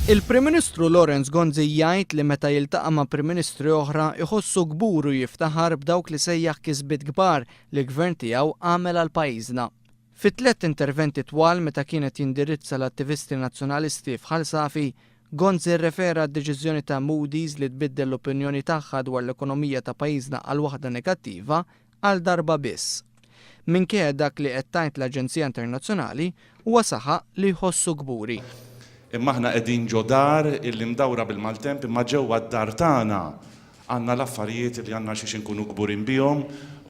Il-Prim Ministru Lawrence Gonzi jgħid li meta jiltaqa' ma' Prim Ministri oħra iħossu kbur u jiftaħar b'dawk li sejjaħ kisbiet kbar li l-gvern tiegħu għamel għal pajjiżna. Fit-tliet interventi twal meta kienet jindirizza l-attivisti nazzjonalisti f'Ħal Safi, Gonzi rrefera d-deċiżjoni ta' Moody's li tbiddel l-opinjoni tagħha dwar l-ekonomija ta' pajjiżna għal waħda negattiva għal darba biss. Minkejja dak li qed tgħid l-Aġenzija Internazzjonali huwa saħaq li jħossu kburi. Imma aħna qegħdin ġo dar illi mdawra bil-maltemp imma ġewwa d-dar tagħna għandna l-affarijiet li għandna xi nkunu kburin bihom.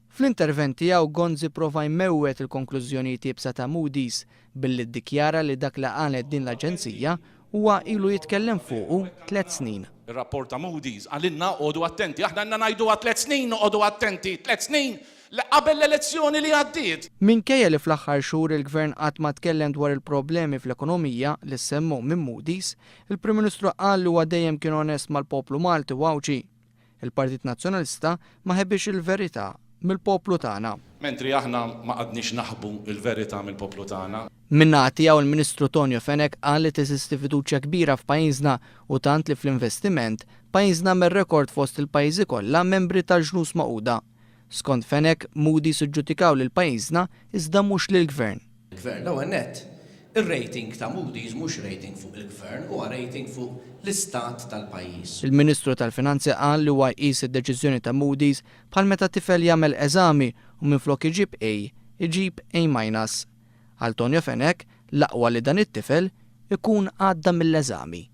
Fl-intervent tiegħu Gonzi prova jmewwet il-konklużjonijiet jibsa ta' Moody's billi ddikjara li dak li qalet din l-aġenzija huwa ilu jitkellem fuqu 3 snin. Ir-rapport ta' Moody's għalinna qogħdu attenti, aħna għandna ngħiduha 3 snin noqogħdu attenti, 3 snin qabel l-elezzjoni li għaddiet. Minkejja li fl-aħħar xhur il-gvern qatt ma tkellem dwar il-problemi fl-ekonomija li semmu minn Moody's, il-Prim Ministru qal li huwa dejjem kien onest mal-poplu Malti u Awċi. Il-Partit Nazzjonalista ma ħebbix il-verità mill-poplu tagħna. Mentri aħna ma qadniex naħbu il-verità mill-poplu tagħna. Min-naħa tiegħu il-Ministru Tonio Fenech qal li teżisti fiduċja kbira f'pajjiżna u tant li fl-investiment pajjiżna mir-rekord fost il-pajjiżi kollha membri tal-Ġnus Magħquda. Skont Fenech, Moody's iġġudikaw lil pajjiżna iżda mhux lill-gvern. Il-gvern l-ewwel nett, ir-rating ta' Moody's mhux rating fuq il-gvern, huwa rating fuq l-istat tal-pajjiż. Il-Ministru tal-Finanzi qal li huwa jqis id-deċiżjoni ta' Moody's bħal meta tifel jagħmel eżami u minflok iġib A, iġib A-. Għal Tonio Fenech, l-aqwa li dan it-tifel ikun għadda mill-eżami.